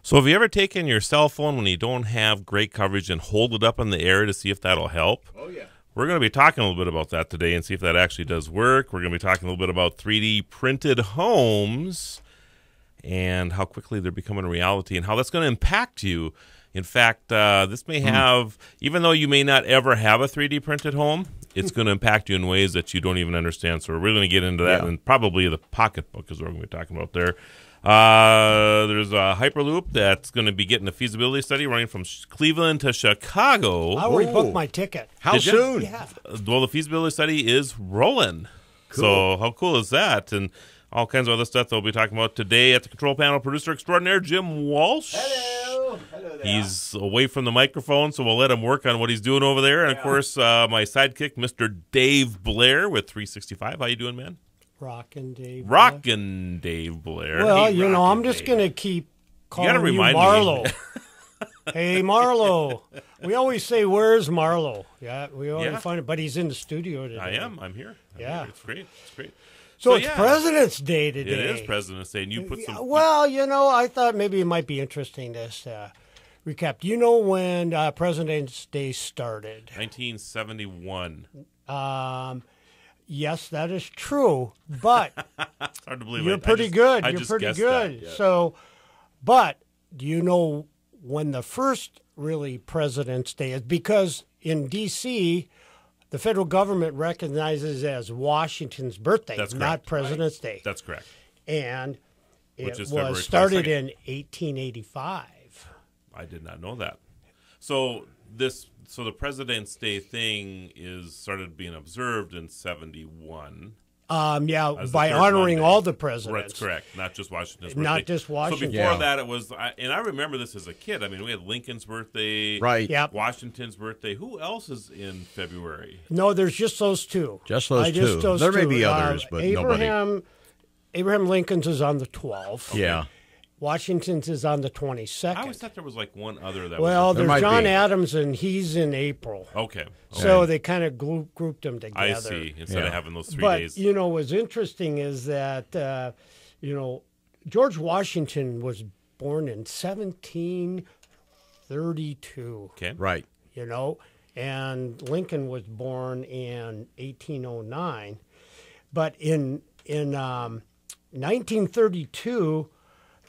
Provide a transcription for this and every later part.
So have you ever taken your cell phone when you don't have great coverage and hold it up in the air to see if that'll help? Oh, yeah. We're going to be talking a little bit about that today and see if that actually does work. We're going to be talking a little bit about 3D printed homes and how quickly they're becoming a reality and how that's going to impact you. In fact, this may have, even though you may not ever have a 3D printed home, it's going to impact you in ways that you don't even understand. So we're really going to get into that, and probably the pocketbook is what we're going to be talking about there. There's a Hyperloop that's going to be getting a feasibility study running from Cleveland to Chicago. I already booked my ticket. How soon? Yeah. Well, the feasibility study is rolling. Cool. So how cool is that? And all kinds of other stuff that we'll be talking about today at the control panel. Producer extraordinaire Jim Walsh. Hello. Hello there. He's away from the microphone, so we'll let him work on what he's doing over there. And, of course, my sidekick, Mr. Dave Blair with 365. How you doing, man? Rockin' Dave. Rockin' Dave Blair. Well, Hey, you know, Rockin' I'm just Dave. going to keep calling gotta you remind me. Marlo. Hey, Marlo. We always say, where's Marlo? Yeah, we always find it, but he's in the studio today. I am. I'm here. Yeah. It's great. It's great. So it's President's Day today. It is President's Day, and you put some... Well, you know, I thought maybe it might be interesting to recap. Do you know when President's Day started? 1971. Yes, that is true, but It's hard to believe. you're pretty good. I You're just pretty guessed good. that, yeah. So, but do you know when the first really President's Day is? Because in D.C., the federal government recognizes as Washington's birthday, That's not correct. President's Day. That's correct. And Which it is February was started 22nd. in 1885. I did not know that. So the President's Day thing started being observed in 71. Yeah, As the by third honoring Monday. all the presidents. That's correct. Not just Washington's birthday. Not just Washington. So before Yeah. that, it was, and I remember this as a kid. I mean, we had Lincoln's birthday, Right. Yep. Washington's birthday. Who else is in February? No, there's just those two. Just those two. There may be others, but nobody. Abraham Lincoln's is on the 12th. Yeah. Washington's is on the 22nd. I always thought there was like one other that Well, was. There there's might John be. Adams, and he's in April. Okay. So they kind of grouped them together. I see. Instead of Yeah. having those 3 But, days. you know, what's interesting is that, you know, George Washington was born in 1732. Okay. Right. You know, and Lincoln was born in 1809. But in 1932,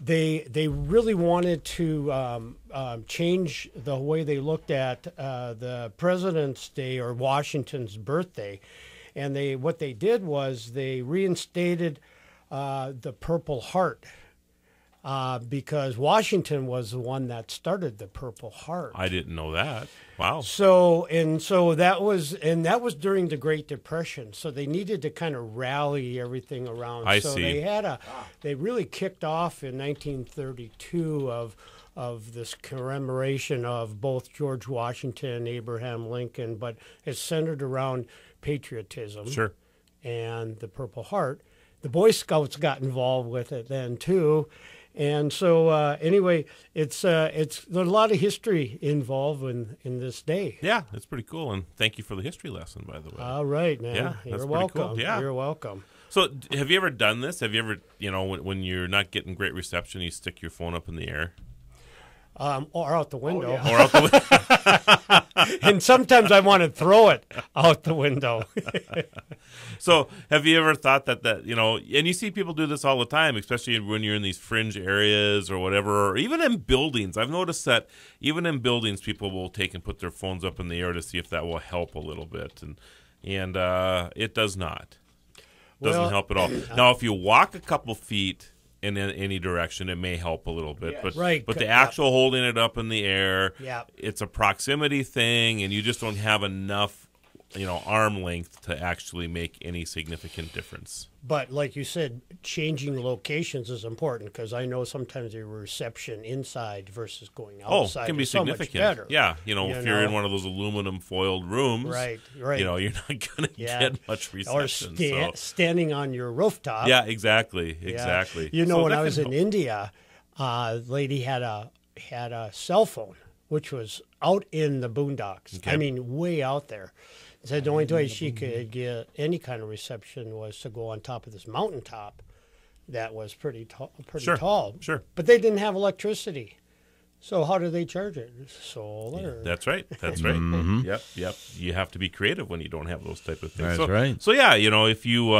they really wanted to change the way they looked at the President's Day or Washington's birthday, and what they did was they reinstated the Purple Heart. Because Washington was the one that started the Purple Heart. I didn't know that. Wow. So that was during the Great Depression. So they needed to kind of rally everything around. I so see. they really kicked off in 1932 of this commemoration of both George Washington and Abraham Lincoln, but it's centered around patriotism. Sure. And the Purple Heart. The Boy Scouts got involved with it then too. And so, anyway, there's a lot of history involved in this day. Yeah, that's pretty cool. And thank you for the history lesson, by the way. All right, man. Yeah, that's You're pretty welcome. cool. Yeah. You're welcome. So have you ever done this? Have you ever, when you're not getting great reception, you stick your phone up in the air? Or out the window. Or out the window? And sometimes I want to throw it out the window. So have you ever thought that, and you see people do this all the time, especially when you're in these fringe areas or whatever, or even in buildings. I've noticed that even in buildings, people will take and put their phones up in the air to see if that will help a little bit. And it does not. Doesn't help at all. Now, if you walk a couple feet in any direction, it may help a little bit. Yes. But Right. but the actual holding it up in the air, Yep. it's a proximity thing, and you just don't have enough, arm length to actually make any significant difference. But like you said, changing locations is important because I know sometimes the reception inside versus going outside it can be is so much significant. better. Yeah, if you're in one of those aluminum foiled rooms, Right. you're not going to get much Or reception. so. standing on your rooftop. Yeah, exactly. Yeah. So When that I was can in help. India, a lady had a cell phone, which was out in the boondocks. Okay. I mean, way out there. Said the only way she could get any kind of reception was to go on top of this mountaintop, that was pretty Sure. tall. Sure. But they didn't have electricity. So how do they charge it? Solar. Yeah, that's right. That's right. Mm-hmm. Yep. You have to be creative when you don't have those type of things. That's right. So yeah, if you,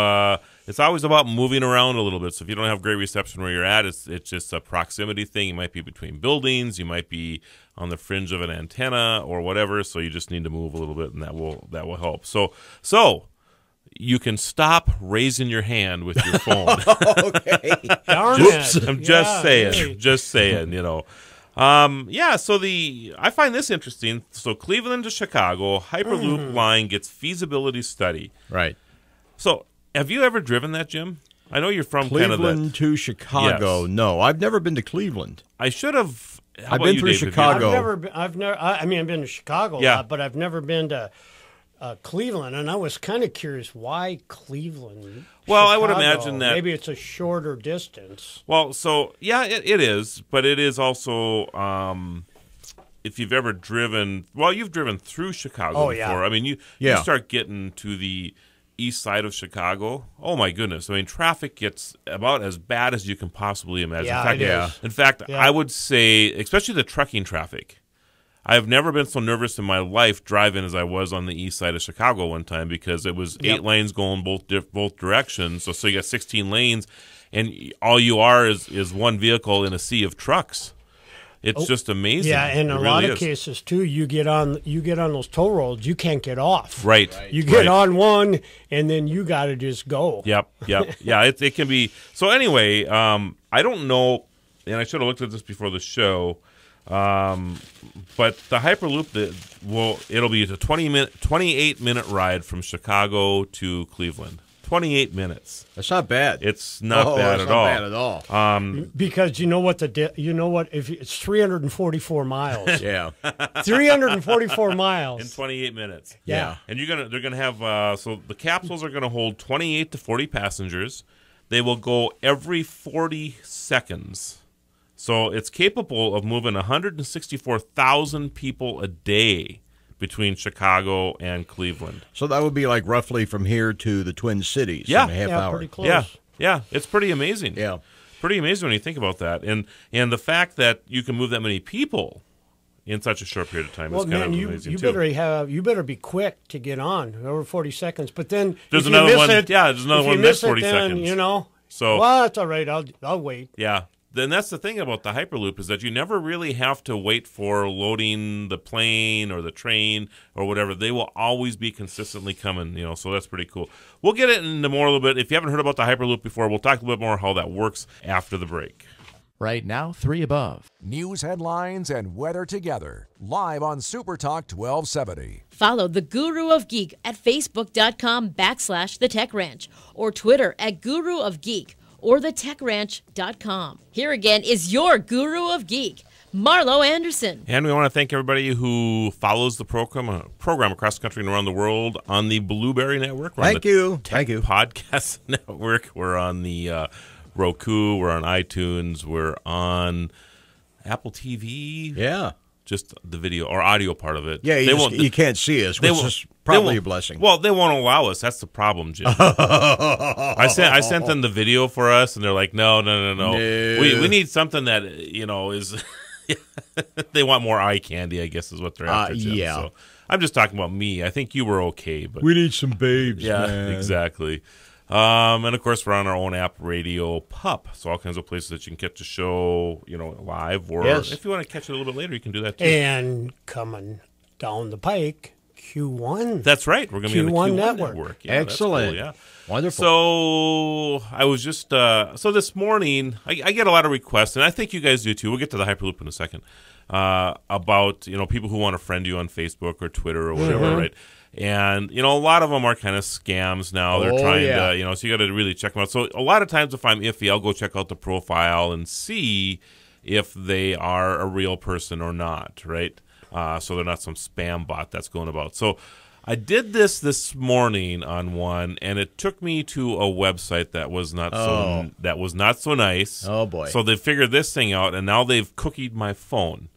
it's always about moving around a little bit. So if you don't have great reception where you're at, it's just a proximity thing. You might be between buildings. You might be on the fringe of an antenna or whatever. So you just need to move a little bit, and that will help. So you can stop raising your hand with your phone. Okay. Darn Oops. it. I'm just saying. Hey. Just saying, so I find this interesting. So Cleveland to Chicago, Hyperloop line gets feasibility study. Right. So have you ever driven that, Jim? I know you're from Cleveland Canada. to Chicago. Yes. No, I've never been to Cleveland. I should have. How I've about been you, through Dave? Have you- Chicago. I've never. I mean, I've been to Chicago a Yeah. lot, but I've never been to Cleveland, and I was kind of curious why Cleveland. Well, I would Chicago? imagine that- maybe it's a shorter distance. Well, so yeah, it is, but it is also. If you've ever driven, you've driven through Chicago Oh, before. yeah. I mean, you start getting to the east side of Chicago. Oh my goodness! I mean, traffic gets about as bad as you can possibly imagine. Yeah, it is. In fact, Yeah. I would say, especially the trucking traffic. I've never been so nervous in my life driving as I was on the east side of Chicago one time because it was 8 lanes going both directions. So you got 16 lanes, and all you are is one vehicle in a sea of trucks. It's just amazing. Yeah, and It in a really lot of is. cases too, you get on those toll roads, you can't get off. Right. You get right. on one, and then you got to just go. Yep. Yeah, it can be. So anyway, I don't know, and I should have looked at this before the show, but the Hyperloop, it'll be a 28-minute ride from Chicago to Cleveland. 28 minutes. That's not bad. It's not bad at all. Not bad at all. Because if it's 344 miles. Yeah. 344 miles. In 28 minutes. Yeah. And they're gonna have so the capsules are gonna hold 28 to 40 passengers. They will go every 40 seconds. So it's capable of moving 164,000 people a day between Chicago and Cleveland. So that would be like roughly from here to the Twin Cities Yeah. in a half hour. Pretty close. Yeah, it's pretty amazing. Yeah. Pretty amazing when you think about that. And the fact that you can move that many people in such a short period of time is kind of amazing too. You better be quick to get on over 40 seconds. But then There's if you another miss one. it, Yeah, there's another if one you next miss 40 it, then, seconds. So well, that's all right. I'll wait. yeah. Then that's the thing about the Hyperloop is that you never really have to wait for loading the plane or the train or whatever. They will always be consistently coming, so that's pretty cool. We'll get into more a little bit. If you haven't heard about the Hyperloop before, we'll talk a little bit more how that works after the break. Right now, 3 above. News headlines and weather together. Live on Super Talk 1270. Follow the Guru of Geek at Facebook.com/The Tech Ranch or Twitter at Guru of Geek or thetechranch.com. Here again is your Guru of Geek, Marlo Anderson. And we want to thank everybody who follows the program across the country and around the world on the Blueberry Network. We're on Thank the you. Tech Podcast Network. We're on the Roku. We're on iTunes. We're on Apple TV. Yeah. Just the video or audio part of it. Yeah, you can't see us, which is probably a blessing. Well, they won't allow us. That's the problem, Jim. I sent them the video for us, and they're like, no. We need something that is. They want more eye candy, I guess, is what they're after, Jim. Yeah. So I'm just talking about me. I think you were okay, but we need some babes. yeah, man. exactly. And of course, we're on our own app, Radio Pup. So all kinds of places that you can catch the show, live, or if you want to catch it a little bit later, you can do that too. And coming down the pike, Q1. That's right. We're going to be on the Q1 Network. network. Yeah, Excellent. That's cool, yeah. Wonderful. So I was just so this morning I get a lot of requests, and I think you guys do too. We'll get to the Hyperloop in a second. About people who want to friend you on Facebook or Twitter or whatever, right? And a lot of them are kind of scams now. They're trying to, so you got to really check them out. So a lot of times, if I'm iffy, I'll go check out the profile and see if they are a real person or not, right? So they're not some spam bot that's going about. So I did this morning on one, and it took me to a website that was not so nice. Oh boy! So they figured this thing out, and now they've cookied my phone.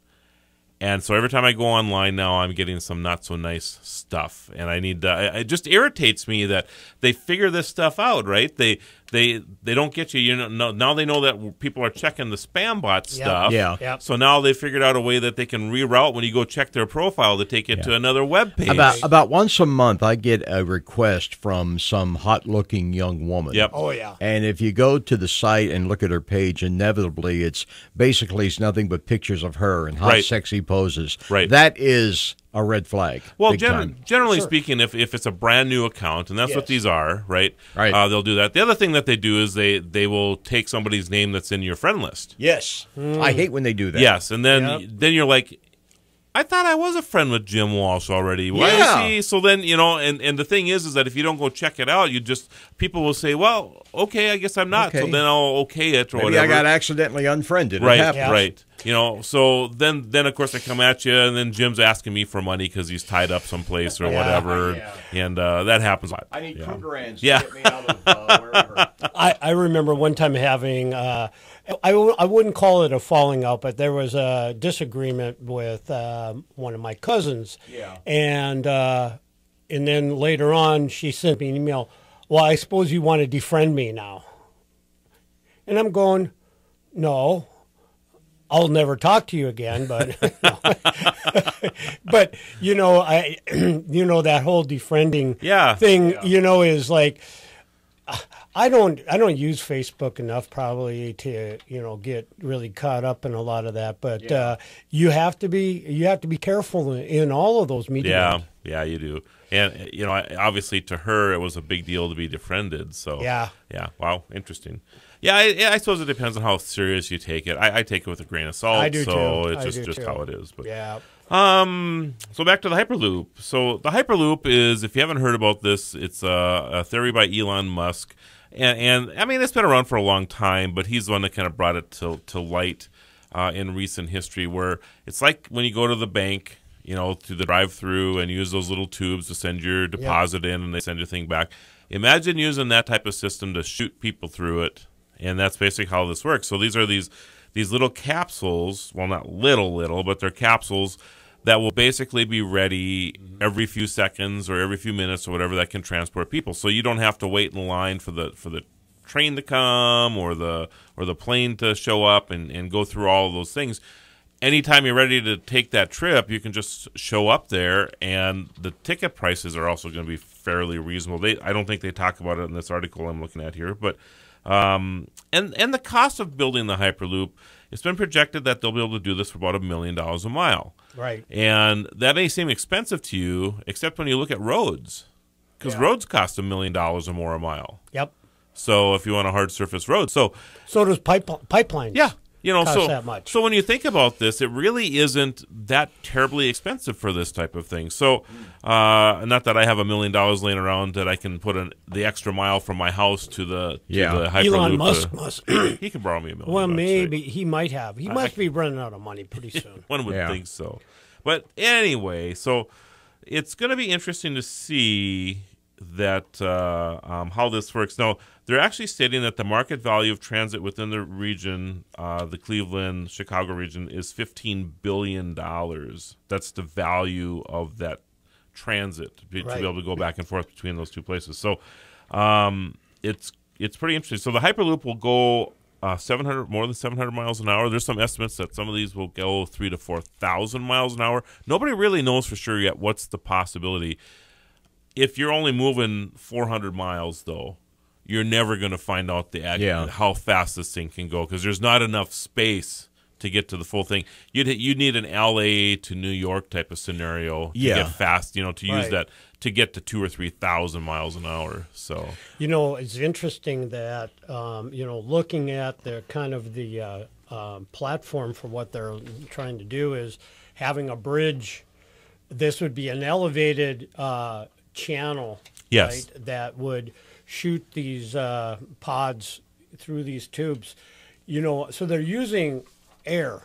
And so every time I go online now, I'm getting some not so nice stuff, and I need it just irritates me that they figure this stuff out, right? They they don't get you. You know, now they know that people are checking the spam bot stuff. Yeah. Yep. So now they figured out a way that they can reroute when you go check their profile to take it to another web page. About once a month, I get a request from some hot-looking young woman. Yep. Oh, yeah. And if you go to the site and look at her page, inevitably it's nothing but pictures of her in hot, Right. sexy poses. Right. That is a red flag. Well, big time. generally Sure. speaking, if it's a brand new account, and that's what Yes. these are, right? Right. They'll do that. The other thing that they do is they will take somebody's name that's in your friend list. Yes. I hate when they do that. Yes, and then Yep. then you're like, I thought I was a friend with Jim Walsh already. Why Yeah. is he? So then, and the thing is that if you don't go check it out, people will say, well, okay, I guess I'm not. So Okay. then I'll okay it or Maybe whatever. I got accidentally unfriended. Right, It happens. right. So then of course I come at you, and then Jim's asking me for money because he's tied up someplace or whatever, and that happens. I need $2,000 to Yeah. get me out of wherever. I remember one time having, I wouldn't call it a falling out, but there was a disagreement with one of my cousins. Yeah. And then later on, she sent me an email, well, I suppose you want to defriend me now. And I'm going, no. I'll never talk to you again, but but that whole defriending thing, is like I don't use Facebook enough probably to get really caught up in a lot of that, but you have to be careful in all of those media. Yeah, you do. And obviously to her it was a big deal to be defriended. So yeah, wow, interesting. Yeah, I suppose it depends on how serious you take it. I take it with a grain of salt. I do so too. It's just how it is. But yeah. So back to the Hyperloop. So the Hyperloop is, if you haven't heard about this, it's a theory by Elon Musk, and I mean it's been around for a long time, but he's the one that kind of brought it to light in recent history, where it's like when you go to the bank, through the drive-through and use those little tubes to send your deposit in, and they send your thing back. Imagine using that type of system to shoot people through it. And that's basically how this works. So these are these little capsules. Well, not little, but they're capsules that will basically be ready every few seconds or every few minutes or whatever, that can transport people. So you don't have to wait in line for the train to come or the plane to show up and go through all of those things. Anytime you're ready to take that trip, you can just show up there, and the ticket prices are also going to be fairly reasonable. I don't think they talk about it in this article I'm looking at here, but. And the cost of building the Hyperloop, it's been projected that they'll be able to do this for about $1 million a mile. Right. And that may seem expensive to you, except when you look at roads, because roads cost $1 million or more a mile. Yep. So if you want a hard surface road, so does pipelines. Yeah. Cost that much. So when you think about this, it really isn't that terribly expensive for this type of thing. So, not that I have $1 million laying around that I can put the extra mile from my house to the Hyperloop. Elon Musk must. He can borrow me $1 million. Well, maybe right? he might have. He must be running out of money pretty soon. One would think so. But anyway, so it's going to be interesting to see that how this works. Now, they're actually stating that the market value of transit within the region, the Cleveland, Chicago region, is $15 billion. That's the value of that transit to be able to go back and forth between those two places. So it's pretty interesting. So the Hyperloop will go more than 700 miles an hour. There's some estimates that some of these will go 3,000 to 4,000 miles an hour. Nobody really knows for sure yet what's the possibility. If you're only moving 400 miles, though, you're never going to find out how fast this thing can go, because there's not enough space to get to the full thing. You'd need an LA to New York type of scenario to get fast, to use that to get to 2,000 or 3,000 miles an hour. So it's interesting that looking at the kind of the platform for what they're trying to do is having a bridge. This would be an elevated channel, right, that would shoot these pods through these tubes. So they're using air.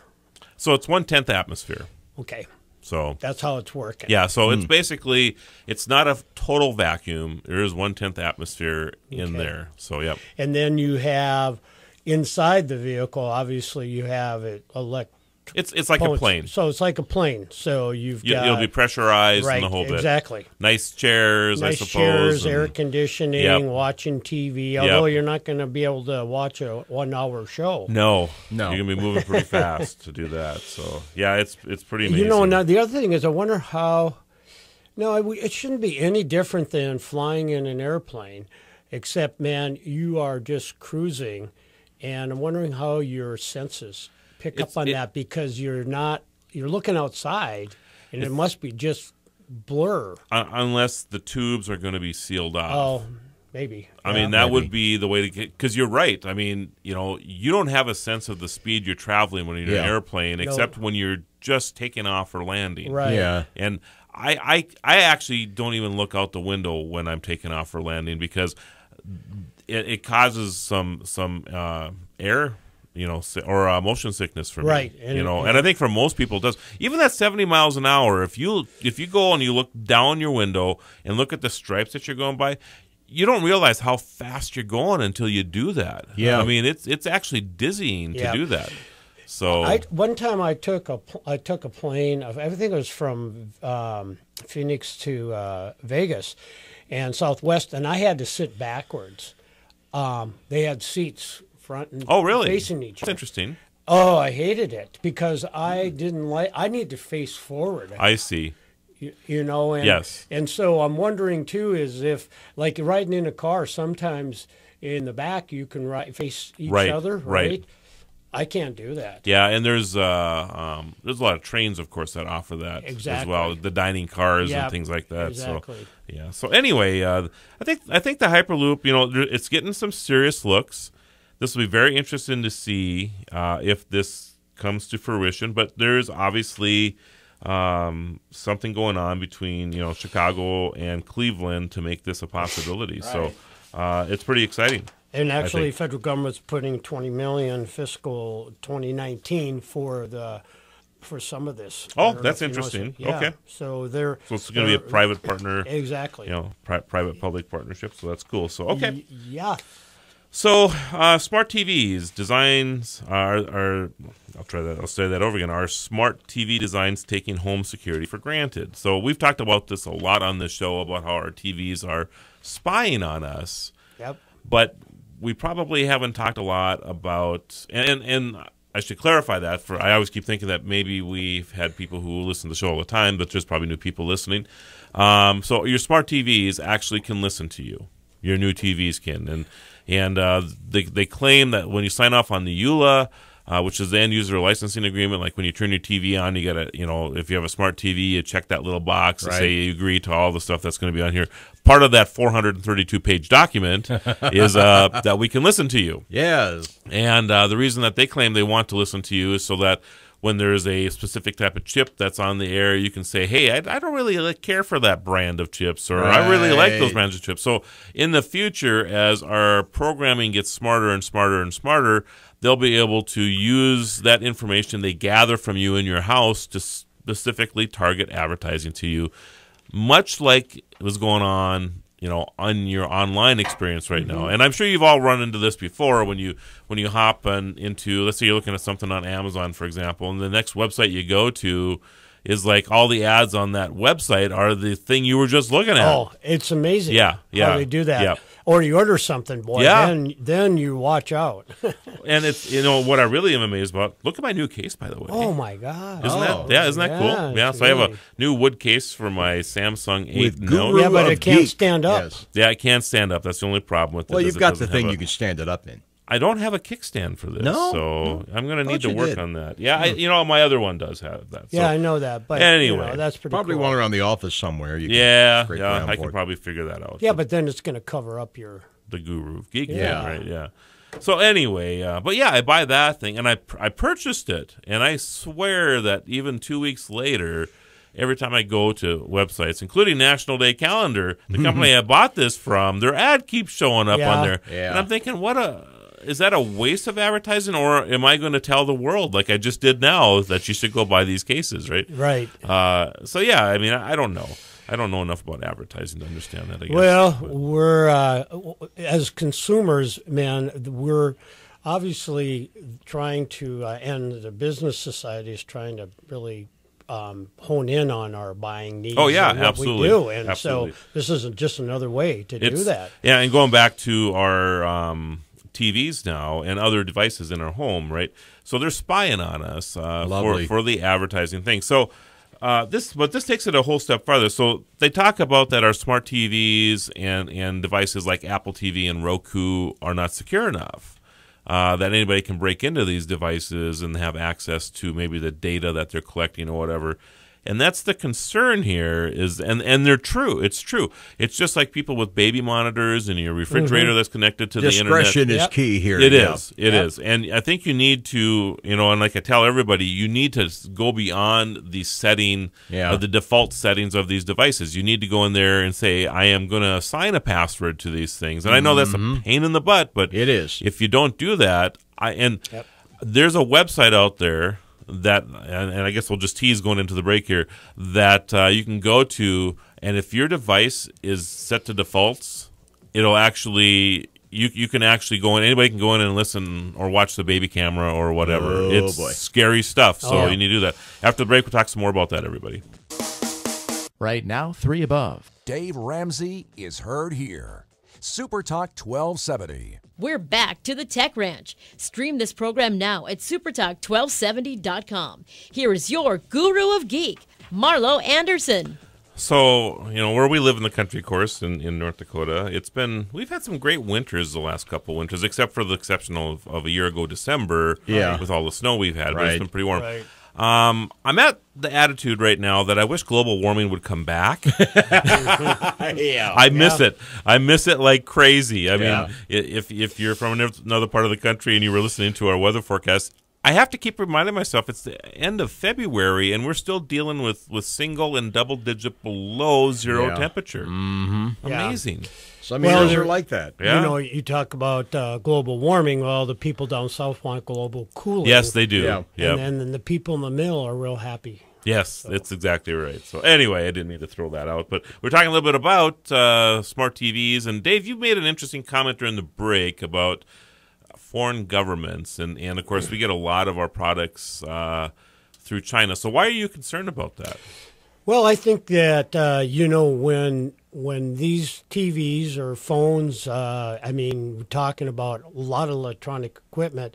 So it's 1/10 atmosphere. Okay. So that's how it's working. Yeah, so it's basically, it's not a total vacuum. There is 1/10 atmosphere in there. So, yep. And then you have inside the vehicle, obviously you have It's like a plane. So it's like a plane. So It'll be pressurized and the whole bit. Exactly. Nice chairs, I Nice suppose. chairs, and- air conditioning, Yep. watching TV. Although you're not going to be able to watch a 1-hour show. No. No. You're going to be moving pretty fast to do that. So, yeah, it's pretty amazing. Now the other thing is, I wonder how. No, it shouldn't be any different than flying in an airplane, except, man, you are just cruising, and I'm wondering how your senses pick up on that, because you're looking outside, and it must be just blur. Unless the tubes are going to be sealed off. Oh, maybe. I mean, that would be the way to get, because you're right. I mean, you don't have a sense of the speed you're traveling when you're in an airplane, except when you're just taking off or landing. Right. Yeah. And I actually don't even look out the window when I'm taking off or landing, because it causes some air, or motion sickness for me. Right. And I think for most people it does. Even at 70 miles an hour, if you go and you look down your window and look at the stripes that you're going by, you don't realize how fast you're going until you do that. Yeah. I mean, it's actually dizzying to do that. So one time I took a plane. I think it was from Phoenix to Vegas, and Southwest, and I had to sit backwards. They had seats front and facing each That's other. interesting. Oh, I hated it because I didn't like. I need to face forward. I see. And, Yes. And so I'm wondering too, is if like riding in a car, sometimes in the back you can face each other, right? I can't do that. Yeah, and there's a lot of trains, of course, that offer that as well. The dining cars and things like that. Exactly. So yeah. So anyway, I think the Hyperloop, it's getting some serious looks. This will be very interesting to see if this comes to fruition. But there's obviously something going on between Chicago and Cleveland to make this a possibility. Right. So it's pretty exciting. And actually, federal government's putting $20 million fiscal 2019 for some of this. Oh, that's interesting. Okay. So it's going to be a private partner. Exactly. Private-public partnership. So that's cool. So okay. Yeah. So smart TVs designs are I'll say that over again. Are smart TV designs taking home security for granted? So we've talked about this a lot on the show about how our TVs are spying on us. Yep. But we probably haven't talked a lot about, and I should clarify that. I always keep thinking that maybe we've had people who listen to the show all the time, but there's probably new people listening. So your smart TVs actually can listen to you. Your new TVs can, and they claim that when you sign off on the EULA, which is the end user licensing agreement, like when you turn your TV on, you gotta, if you have a smart TV, you check that little box and say you agree to all the stuff that's going to be on here. Part of that 432-page document is that we can listen to you. Yes. And the reason that they claim they want to listen to you is so that when there's a specific type of chip that's on the air, you can say, hey, I don't really care for that brand of chips, or I really like those brands of chips. So in the future, as our programming gets smarter and smarter and smarter, they'll be able to use that information they gather from you in your house to specifically target advertising to you, much like was going on your online experience right now. And I'm sure you've all run into this before when you hop into, let's say you're looking at something on Amazon, for example, and the next website you go to is like all the ads on that website are the thing you were just looking at. Oh, it's amazing. Yeah. How they do that. Yeah. Or you order something, boy, then you watch out. And it's, what I really am amazed about, look at my new case, by the way. Oh, my God. Isn't that cool? Yeah, so I have a new wood case for my Samsung 8 Note. Yeah, but it can't stand up. Yes. Yeah, it can't stand up. That's the only problem with it. Well, you've got the thing you can stand it up in. I don't have a kickstand for this, so I'm going to need to work on that. Yeah, my other one does have that. Yeah, I know that. But anyway, that's pretty probably cool. one around the office somewhere. You I can probably figure that out. Yeah, but then it's going to cover up the Guru of Geek. Yeah. Right, yeah. So anyway, but yeah, I buy that thing, and I purchased it, and I swear that even 2 weeks later, every time I go to websites, including National Day Calendar, the company I bought this from, their ad keeps showing up on there. Yeah. And I'm thinking, is that a waste of advertising, or am I going to tell the world, like I just did now, that you should go buy these cases, right? Right. So yeah, I mean, I don't know. I don't know enough about advertising to understand that, I guess. Well, we're as consumers, man, obviously trying to, and the business society is trying to really hone in on our buying needs. Oh, yeah, and what absolutely. we do. And Absolutely. so this isn't just another way to do that. Yeah, and going back to our TVs now and other devices in our home, right? So they're spying on us for the advertising thing. So this takes it a whole step farther. So they talk about that our smart TVs and devices like Apple TV and Roku are not secure enough. That anybody can break into these devices and have access to maybe the data that they're collecting or whatever. And that's the concern here is, and they're true. It's true. It's just like people with baby monitors and your refrigerator that's connected to the internet. Discretion is key here. It is. It is. And I think you need to, and like I tell everybody, you need to go beyond the setting, the default settings of these devices. You need to go in there and say, I am going to assign a password to these things. And I know that's a pain in the butt, but it is. If you don't do that, there's a website out there that, and I guess we'll just tease going into the break here, that you can go to, and if your device is set to defaults, it'll actually, you can actually go in, anybody can go in and listen or watch the baby camera or whatever. It's scary stuff, so you need to do that. After the break, we'll talk some more about that, everybody. Right now, 3 above. Dave Ramsey is heard here. Super Talk 1270. We're back to the Tech Ranch. Stream this program now at supertalk1270.com. Here is your guru of geek, Marlo Anderson. So, where we live in the country, of course, in North Dakota, we've had some great winters the last couple winters, except for the exception of a year ago, December, with all the snow we've had, but it's been pretty warm. Right. I'm at the attitude right now that I wish global warming would come back. I miss it. I miss it like crazy. I mean, if you're from another part of the country and you were listening to our weather forecast, I have to keep reminding myself it's the end of February and we're still dealing with single and double-digit below zero temperature. Amazing. Some years are like that. Yeah. You talk about global warming. Well, the people down south want global cooling. Yes, they do. Yeah. Yep. And then the people in the middle are real happy. Yes, that's exactly right. So anyway, I didn't mean to throw that out, but we're talking a little bit about smart TVs. And Dave, you made an interesting comment during the break about foreign governments, and of course we get a lot of our products through China. So why are you concerned about that? Well, I think that when these TVs or phones, we're talking about a lot of electronic equipment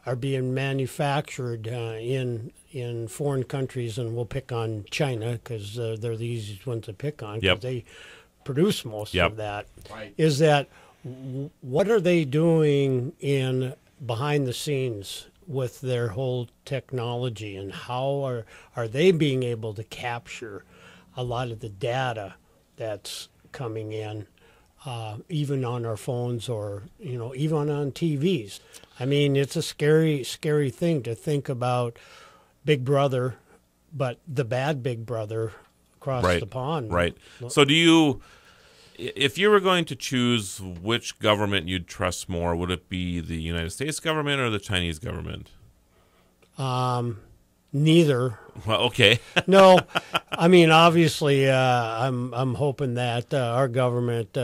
are being manufactured in foreign countries, and we'll pick on China because they're the easiest ones to pick on because they produce most of that. Right. Is that what are they doing in behind the scenes with their whole technology, and how are they being able to capture a lot of the data that's coming in, even on our phones or even on TVs? I mean, it's a scary thing to think about Big Brother, but the bad Big Brother across the pond. Right. So if you were going to choose which government you'd trust more, would it be the United States government or the Chinese government? Neither. Well, okay. No, I mean, obviously, I'm hoping that our government,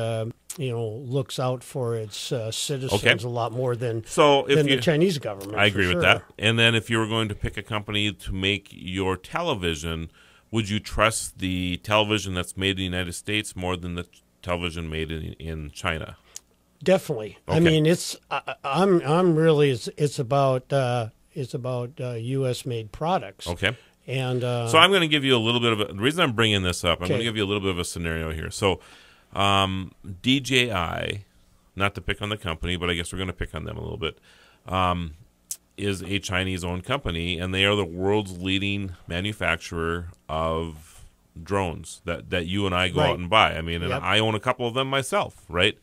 looks out for its citizens a lot more than the Chinese government. I agree with that. And then if you were going to pick a company to make your television, would you trust the television that's made in the United States more than the television made in China? Definitely. Okay. I mean, I'm really it's about U.S. made products. Okay. And so I'm going to give you a little bit of the reason I'm bringing this up. I'm going to give you a little bit of a scenario here. So DJI, not to pick on the company, but I guess we're going to pick on them a little bit, is a Chinese-owned company, and they are the world's leading manufacturer of drones that you and I go out and buy. I mean, and I own a couple of them myself, right?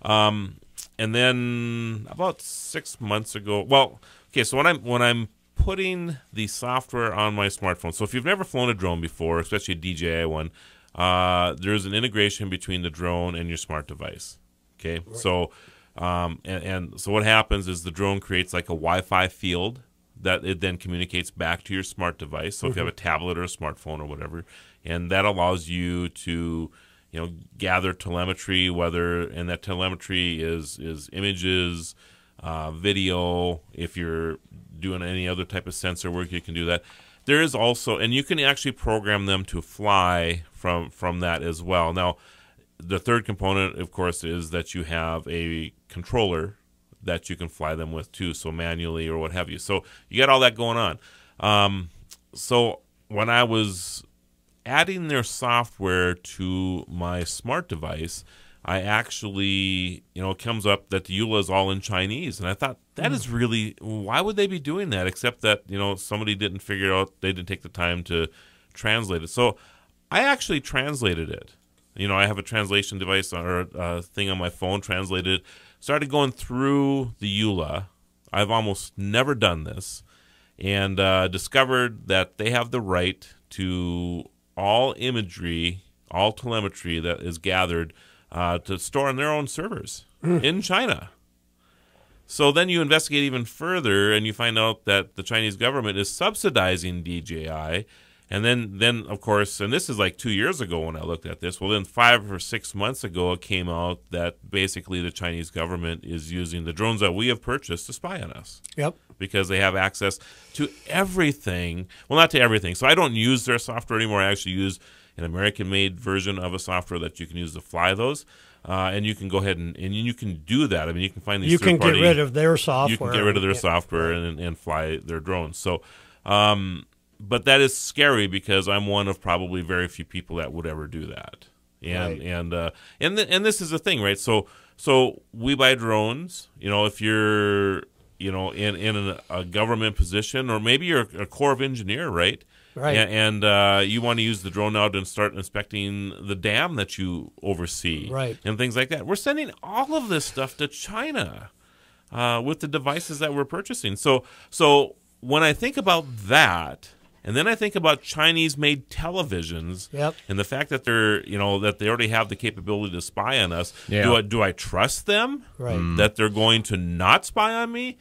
And then about 6 months ago, so when I'm putting the software on my smartphone, so if you've never flown a drone before, especially a DJI one, there's an integration between the drone and your smart device. Okay, right. So so what happens is the drone creates like a Wi-Fi field that it then communicates back to your smart device. So if you have a tablet or a smartphone or whatever, and that allows you to gather telemetry, and that telemetry is images, video. If you're doing any other type of sensor work, you can do that. There is also, and you can actually program them to fly from that as well. Now, the third component, of course, is that you have a controller that you can fly them with too, so manually or what have you. So you got all that going on. So when I was adding their software to my smart device, I actually, it comes up that the EULA is all in Chinese. And I thought, that is really, why would they be doing that? Except that, somebody didn't figure out, they didn't take the time to translate it. So I actually translated it. I have a translation device or a thing on my phone, translated, started going through the EULA. I've almost never done this. And discovered that they have the right to all imagery, all telemetry that is gathered to store on their own servers in China. So then you investigate even further, and you find out that the Chinese government is subsidizing DJI. And then of course, and this is like 2 years ago when I looked at this, well, then 5 or 6 months ago, it came out that basically the Chinese government is using the drones that we have purchased to spy on us. Yep. Because they have access to everything. Well, not to everything. So I don't use their software anymore. I actually use an American-made version of a software that you can use to fly those. And you can go ahead and you can do that. I mean, you can find these You can third-party, get rid of their software. You can get rid of their software and fly their drones. So, but that is scary because I'm one of probably very few people that would ever do that. And Right. and this is the thing, right? So we buy drones. If you're in a government position, or maybe you're a Corps of Engineer, right? Right. And you want to use the drone now to start inspecting the dam that you oversee, Right. and things like that. We're sending all of this stuff to China with the devices that we're purchasing. So when I think about that, and then I think about Chinese-made televisions, Yep. and the fact that they're that they already have the capability to spy on us. Yeah. Do I trust them? Right. That they're going to not spy on me?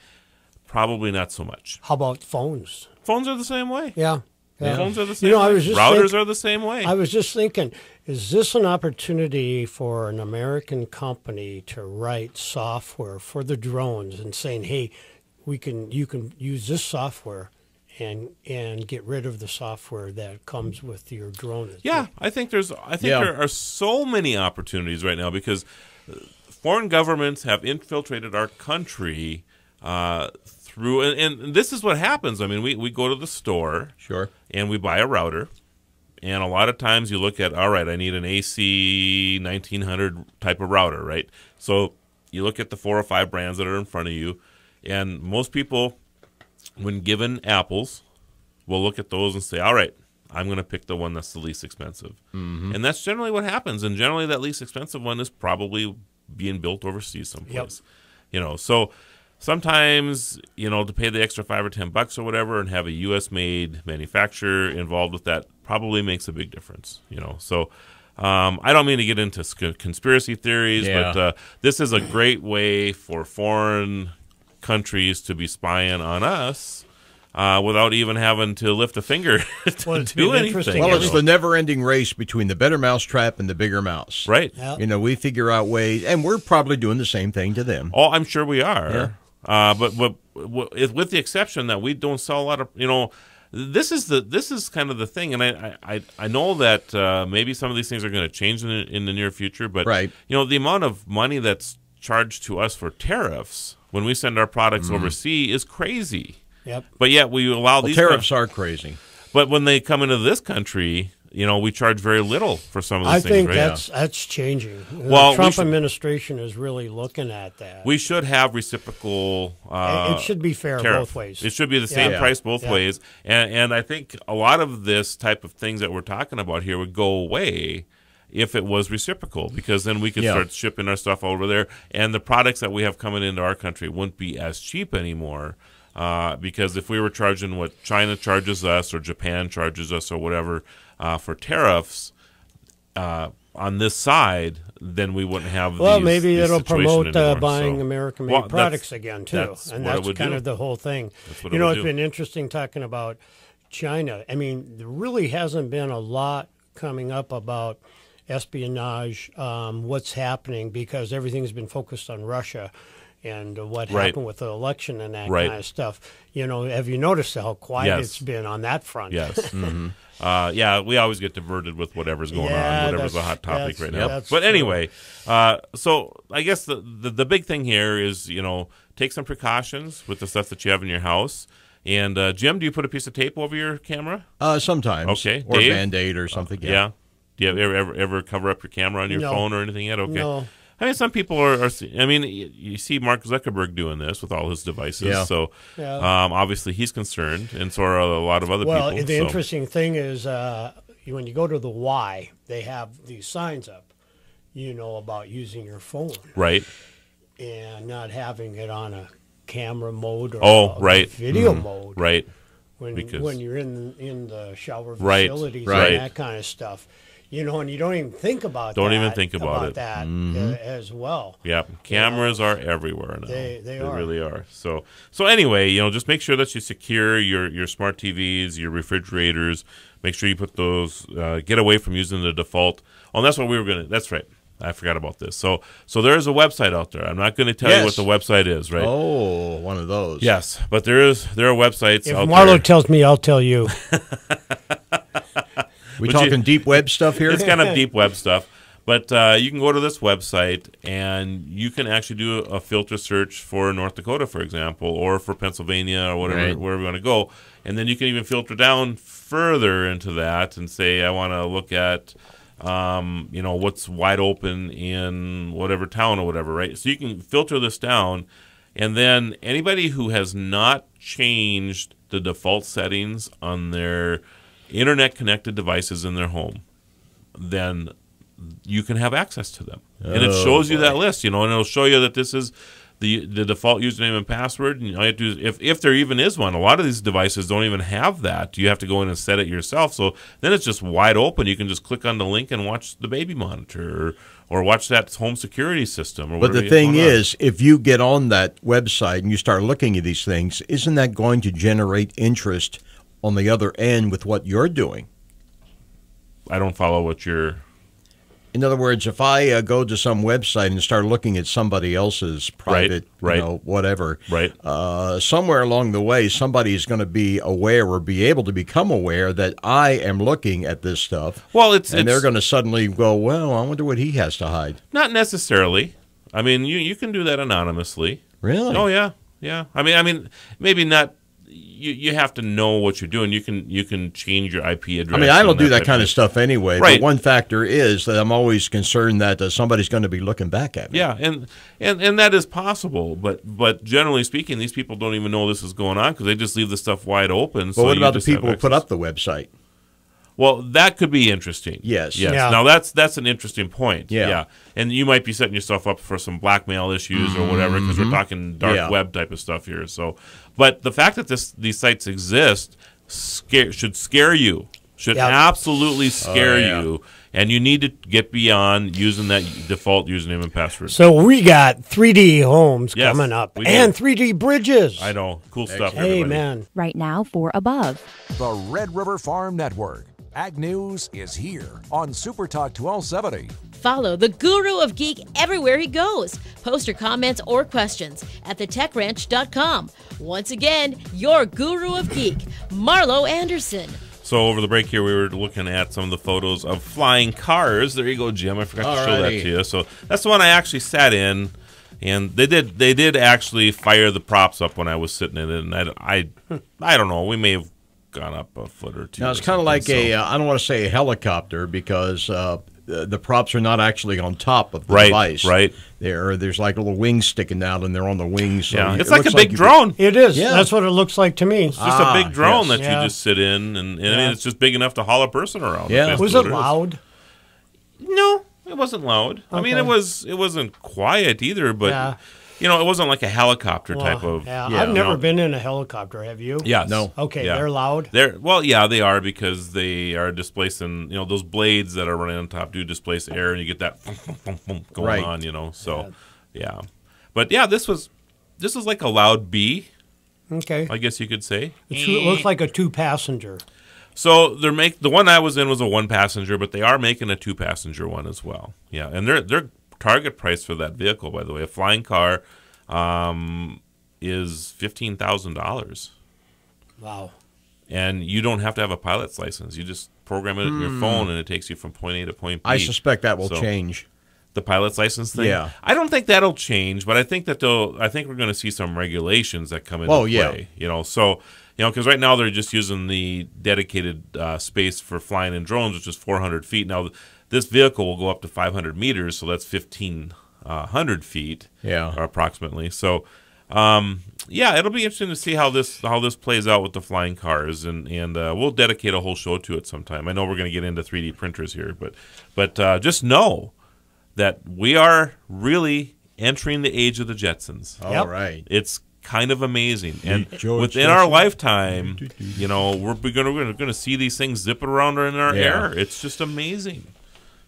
Probably not so much. How about phones? Phones are the same way. Yeah. Yeah. Phones are the same way. I was just Routers are the same way. I was just thinking, is this an opportunity for an American company to write software for the drones and saying, hey, you can use this software and get rid of the software that comes with your drone? Yeah, I think there are so many opportunities right now because foreign governments have infiltrated our country through, and this is what happens. I mean, we go to the store, Sure, and we buy a router, and a lot of times you look at, all right, I need an AC 1900 type of router, right? So you look at the 4 or 5 brands that are in front of you, and most people, when given apples, will look at those and say, all right, I'm going to pick the one that's the least expensive. Mm-hmm. And that's generally what happens. And generally that least expensive one is probably being built overseas someplace. Yep. So sometimes, to pay the extra $5 or $10 or whatever and have a U.S.-made manufacturer involved with that probably makes a big difference, So I don't mean to get into conspiracy theories, but this is a great way for foreign countries to be spying on us without even having to lift a finger to do anything. Well, it's the never-ending race between the better mousetrap and the bigger mouse. Right. Yep. We figure out ways, and we're probably doing the same thing to them. Oh, I'm sure we are. Yeah. But with the exception that we don't sell a lot of, this is kind of the thing, and I know that maybe some of these things are going to change in the near future, but Right. The amount of money that's charged to us for tariffs when we send our products overseas is crazy. Yep. But yet we allow these Tariffs are crazy. But when they come into this country, we charge very little for some of these I things. think Right? that's changing. Well, the Trump administration is really looking at that. We should have reciprocal. It should be fair tariff. both ways. It should be the same Yeah. price both Yeah. ways, and I think a lot of this type of things that we're talking about here would go away if it was reciprocal, because then we could start shipping our stuff over there, and the products that we have coming into our country wouldn't be as cheap anymore. Because if we were charging what China charges us or Japan charges us or whatever for tariffs on this side, then we wouldn't have. Well, these maybe it'll situation promote anymore. buying So- American-made Well, products again too, that's and what it that's would kind do. of the whole thing. That's what it would It's do. been interesting talking about China. I mean, there really hasn't been a lot coming up about espionage, what's happening, because everything's been focused on Russia. and what Right. happened with the election and that Right. kind of stuff. You know, have you noticed how quiet Yes. it's been on that front? Yes. Yeah, we always get diverted with whatever's going Yeah, on, whatever's a that's- hot topic that's- right now. that's But true. anyway, so I guess the big thing here is, you know, take some precautions with the stuff that you have in your house. And Jim, do you put a piece of tape over your camera? Sometimes. Okay. Or Dave? a Band-Aid or something. Yeah. Do you ever cover up your camera on your No. phone or anything yet? Okay. No. I mean, some people are. I mean, you see Mark Zuckerberg doing this with all his devices. Yeah. So, Yeah. obviously, he's concerned, and so are a lot of other Well, people. the so. interesting thing is when you go to the Y, they have these signs up, you know, about using your phone Right. and not having it on a camera mode or Oh, a right. video mode. Right. When because- you're in the shower Right, facilities right. and that kind of stuff, you know, and you don't even think about Don't that, even think about it. that as well. Yeah, cameras are everywhere now. They are. really are. So anyway, you know, just make sure that you secure your smart TVs, your refrigerators. Make sure you put those. Get away from using the default. Oh, and that's what we were gonna. That's right. I forgot about this. So there is a website out there. I'm not going to tell you what Yes. the website is, right? Oh, one of those. Yes, but there are websites If out Marlo there. tells me, I'll tell you. We Would talking you- deep web stuff here? It's kind of deep web stuff. But you can go to this website and you can actually do a filter search for North Dakota, for example, or for Pennsylvania or whatever, Right. wherever you want to go. And then you can even filter down further into that and say, I want to look at, you know, what's wide open in whatever town or whatever, right? So you can filter this down. And then anybody who has not changed the default settings on their internet-connected devices in their home, then you can have access to them. And it shows you that list, you know, and it'll show you that this is the default username and password. And all you have to do is, if there even is one, a lot of these devices don't even have that. You have to go in and set it yourself. So then it's just wide open. You can just click on the link and watch the baby monitor or watch that home security system. Or But whatever the you thing want on. is, if you get on that website and you start looking at these things, isn't that going to generate interest on the other end with what you're doing? I don't follow what you're... In other words, if I go to some website and start looking at somebody else's private, right. you know, whatever, Right. Somewhere along the way, somebody is going to be aware or be able to become aware that I am looking at this stuff. Well, and it's they're going to suddenly go, well, I wonder what he has to hide. not necessarily. I mean, you can do that anonymously. Really? Oh yeah, yeah. I mean, maybe not. You have to know what you're doing. You can change your IP address. I mean, I don't and do that type kind of stuff anyway. Right. But one factor is that I'm always concerned that somebody's going to be looking back at me. Yeah, and that is possible. But generally speaking, these people don't even know this is going on because they just leave the stuff wide open. But so what you about the just have people who put access. up the website? Well, that could be interesting. Yes. Yes. Yeah. Now that's an interesting point. Yeah. And you might be setting yourself up for some blackmail issues or whatever because we're talking dark Yeah. web type of stuff here. So, but the fact that these sites exist should scare you. Should Yeah. absolutely scare yeah. you. And you need to get beyond using that default username and password. So we got 3D homes Yes, coming up we do. and 3D bridges. I know. Cool stuff. Hey, everybody. man. Right now for above. The Red River Farm Network. Ag News is here on Super Talk 1270. Follow the Guru of Geek everywhere he goes. Post your comments or questions at thetechranch.com. Once again, your Guru of Geek, Marlo Anderson. So over the break here, we were looking at some of the photos of flying cars. There you go, Jim. I forgot to show that Alrighty. to you. So that's the one I actually sat in, and they did actually fire the props up when I was sitting in it. And I don't know. We may have gone up a foot or two. Now, it's or kind of like something, I don't want to say a helicopter because the props are not actually on top of the Right, device. right. There's like little wings sticking out, and they're on the wings. So yeah, it it's like a looks big you drone. It is. Yeah. That's what it looks like to me. It's just a big drone yes. that Yeah. you just sit in, and I mean, Yeah. it's just big enough to haul a person around. Yeah. That's Was basically it what loud? No, it wasn't loud. I mean, Okay. it wasn't quiet either, but Yeah. you know, it wasn't like a helicopter Well, type of. Yeah, yeah, I've never no. been in a helicopter. Have you? Yes. No. Okay, Yeah. they're loud. Yeah, they are because they are displacing. You know, those blades that are running on top do displace air, and you get that going Right. on. You know, so yeah. But yeah, this was like a loud B, Okay. I guess you could say. It looks like a two-passenger. So the one I was in was a 1-passenger, but they are making a 2-passenger one as well. Yeah, and their target price for that vehicle, by the way, a flying car, is $15,000. Wow. And you don't have to have a pilot's license. You just program it in your phone, and it takes you from point A to point B. I suspect that will change. The pilot's license thing? Yeah. I don't think that'll change, but I think that I think we're going to see some regulations that come into play. So, because right now they're just using the dedicated space for flying in drones, which is 400 feet. Now, this vehicle will go up to 500 meters, so that's 1,500 feet, approximately. So, it'll be interesting to see how this plays out with the flying cars, and we'll dedicate a whole show to it sometime. I know we're going to get into 3D printers here, but just know that we are really entering the age of the Jetsons. All right. It's kind of amazing. And George within our lifetime, we're going to see these things zipping around in our air. It's just amazing.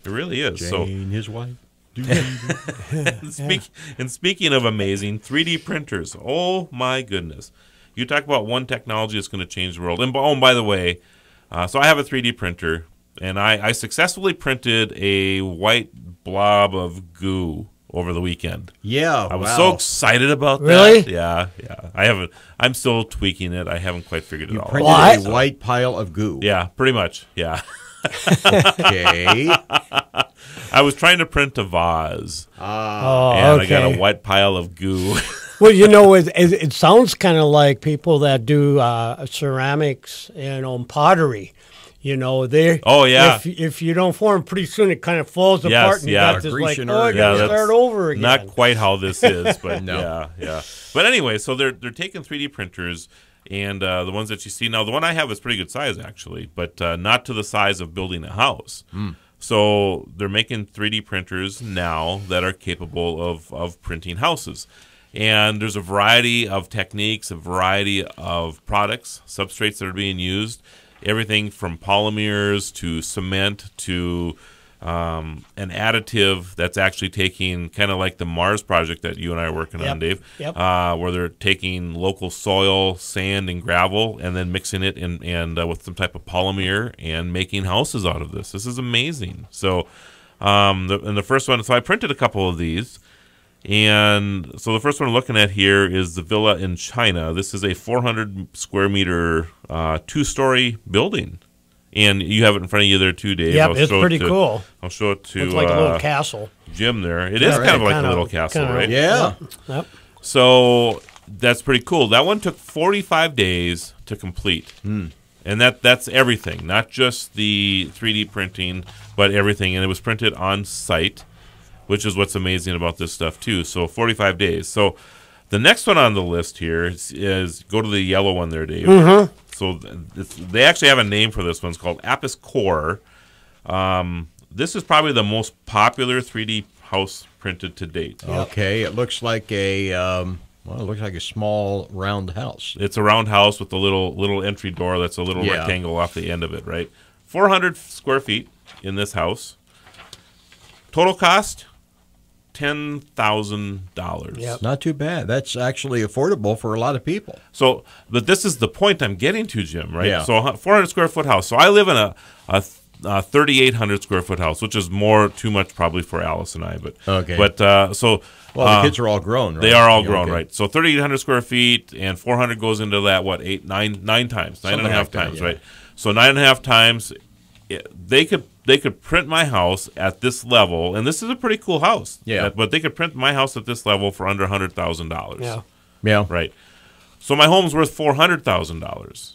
It really is. Jane, his wife. And speaking of amazing, 3D printers. Oh, my goodness. You talk about one technology that's going to change the world. And by the way, so I have a 3D printer, and I successfully printed a white blob of goo over the weekend. Yeah, I was so excited about that. Really? Yeah. I'm still tweaking it. I haven't quite figured it all Printed out. a white pile of goo. Yeah, pretty much. Yeah. Okay. I was trying to print a vase, and I got a white pile of goo. Well, it sounds kind of like people that do ceramics and pottery. They. Oh yeah. If you don't form, pretty soon it kind of falls apart, and you got this like, I got to start over again. Not quite how this is, but No. yeah. But anyway, so they're taking 3D printers, and the ones that you see now, the one I have is pretty good size actually, but not to the size of building a house. So they're making 3D printers now that are capable of printing houses. And there's a variety of techniques, a variety of products, substrates that are being used. Everything from polymers to cement to an additive that's actually taking, kind of like the Mars project that you and I are working on, Dave, where they're taking local soil, sand, and gravel, and then mixing it and with some type of polymer and making houses out of this. This is amazing. So, the first one, so I printed a couple of these. And so the first one we're looking at here is the villa in China. This is a 400 square meter, 2-story building. And you have it in front of you there too, Dave. Yep, it's pretty cool. I'll show it to Looks like a little castle. Jim there. It is kind of like a little castle, right? Yeah. Yep. So that's pretty cool. That one took 45 days to complete. And that's everything, not just the 3D printing, but everything. And it was printed on site, which is what's amazing about this stuff too. So 45 days. So the next one on the list here is go to the yellow one there, Dave. Mm-hmm. So they actually have a name for this one. It's called Apis Core. This is probably the most popular 3D house printed to date. Okay, it looks like a small round house. It's a round house with a little entry door that's a little rectangle off the end of it, right? 400 square feet in this house. Total cost, $10,000. Yep. Not too bad. That's actually affordable for a lot of people. So, but this is the point I'm getting to, Jim, right? Yeah. So 400 square foot house. So I live in a 3,800 square foot house, which is too much probably for Alice and I. But okay. But the kids are all grown, right? They are all grown, right? So 3,800 square feet and 400 goes into that, what, nine times, nine and a half times, right? So 9.5 times, they could print my house at this level, and this is a pretty cool house. Yeah. But they could print my house at this level for under $100,000. Yeah. Yeah. Right. So my home's worth $400,000.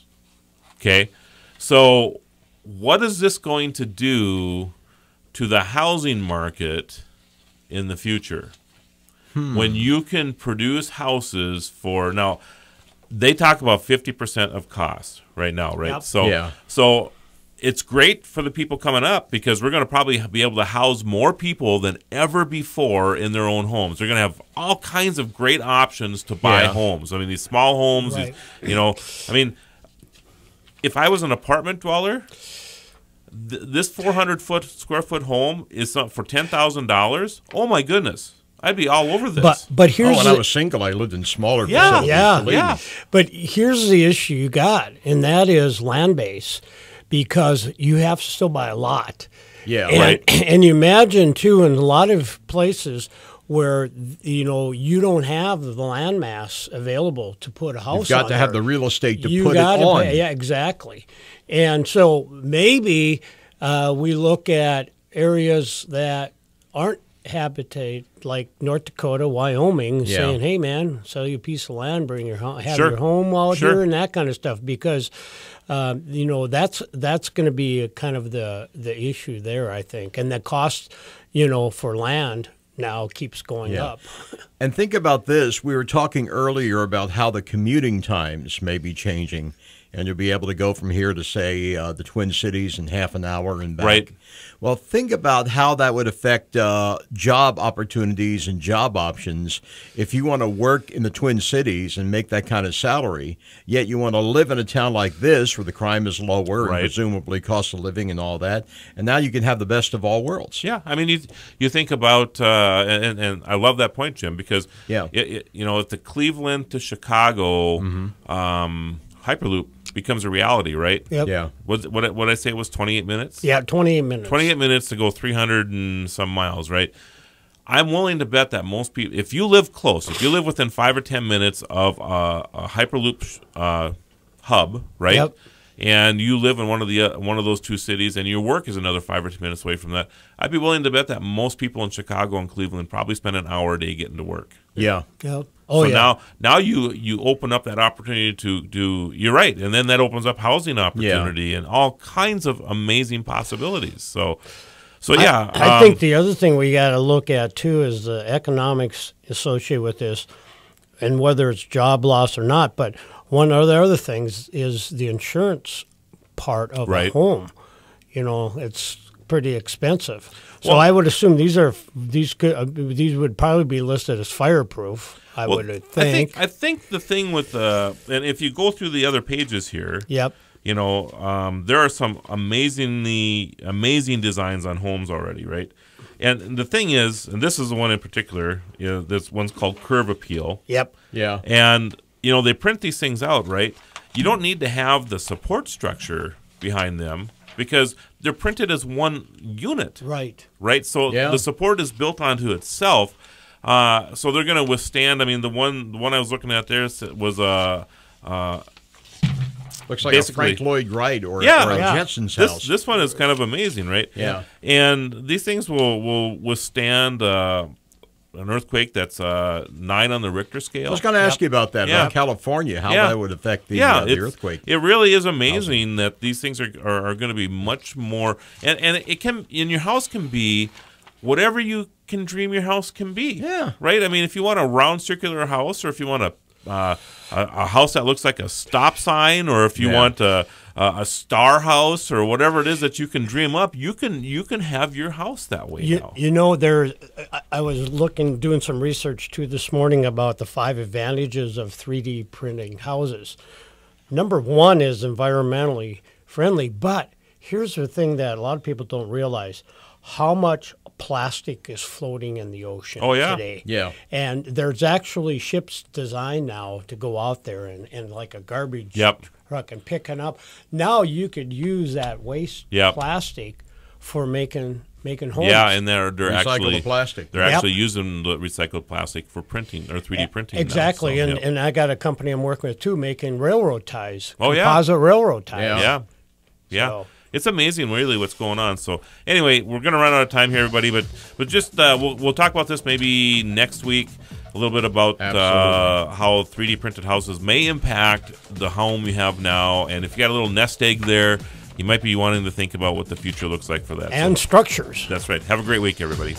Okay. So what is this going to do to the housing market in the future? When you can produce houses for, now, they talk about 50% of cost right now, right? Yep. So it's great for the people coming up because we're going to probably be able to house more people than ever before in their own homes. They're going to have all kinds of great options to buy homes. I mean, these small homes, Right. if I was an apartment dweller, this 400 square foot home is for $10,000. Oh my goodness. I'd be all over this. But here's when I was single, I lived in smaller facilities. yeah. But here's the issue you got, and that is land base, because you have to still buy a lot. Yeah, And, right. and you imagine, too, in a lot of places where you don't have the land mass available to put a house on. You've got to have there. the real estate to You put it gotta on. yeah, exactly. And so maybe we look at areas that aren't habitat, like North Dakota, Wyoming, Yeah. saying, "Hey, man, sell you a piece of land, bring your have Sure. your home out Sure. here," and that kind of stuff. Because that's going to be a kind of the issue there, I think, and the cost, for land now keeps going Yeah. up. And think about this. We were talking earlier about how the commuting times may be changing, and you'll be able to go from here to, say, the Twin Cities in half an hour and back. Right. Well, think about how that would affect job opportunities and job options if you want to work in the Twin Cities and make that kind of salary, yet you want to live in a town like this where the crime is lower Right. and presumably cost of living and all that, and now you can have the best of all worlds. Yeah, I mean, you think about, and I love that point, Jim, because Yeah. if the Cleveland to Chicago Hyperloop becomes a reality, right? Yep. Yeah. What I say it was 28 minutes? Yeah, 28 minutes. 28 minutes to go 300 and some miles, right? I'm willing to bet that most people, if you live close, if you live within 5 or 10 minutes of a Hyperloop hub, right? Yep. And you live in one of those two cities, and your work is another 5 or 10 minutes away from that, I'd be willing to bet that most people in Chicago and Cleveland probably spend an hour a day getting to work. Yeah. Yep. Oh, So yeah. now you open up that opportunity to do. You're right, and then that opens up housing opportunity and all kinds of amazing possibilities. So yeah, I think the other thing we got to look at too is the economics associated with this, and whether it's job loss or not. But one of the other things is the insurance part of a Right. home. It's pretty expensive. So Well- I would assume these would probably be listed as fireproof. I would think. I think the thing with and if you go through the other pages here, Yep. there are some amazing designs on homes already, right? And the thing is, and this is the one in particular, this one's called Curve Appeal. Yep. Yeah. And, they print these things out, right? You don't need to have the support structure behind them because they're printed as one unit, Right. right? So Yeah. the support is built onto itself. So they're going to withstand. I mean, the one I was looking at there was Looks like a basically- Frank Lloyd Wright or a Yeah. Jetson's house. this one is kind of amazing, right? Yeah. And these things will withstand an earthquake that's 9 on the Richter scale. I was going to ask you about that, Yeah. about California, how Yeah. that would affect the it's- earthquake. It really is amazing that these things are going to be much more, and it can, and your house can be whatever you can dream your house can be. Yeah. Right. I mean, if you want a round circular house, or if you want a house that looks like a stop sign, or if you Yeah. want a star house, or whatever it is that you can dream up, you can have your house that way now. I was doing some research too this morning about the 5 advantages of 3D printing houses. Number 1 is environmentally friendly, but here's the thing that a lot of people don't realize: how much plastic is floating in the ocean today. Yeah. And there's actually ships designed now to go out there and like a garbage Yep. truck and picking up. Now you could use that waste Yep. plastic for making homes. Yeah, and they're Recyclable actually plastic. They're Yep. actually using the recycled plastic for printing or 3D printing. now, Exactly, so, and yeah. and I got a company I'm working with too, making railroad ties. Oh, yeah. Composite railroad ties. Yeah. So- It's amazing, really, what's going on. So, anyway, we're going to run out of time here, everybody. But just we'll talk about this maybe next week. A little bit about how 3D printed houses may impact the home you have now, and if you got a little nest egg there, you might be wanting to think about what the future looks like for that. And So, structures. that's right. Have a great week, everybody.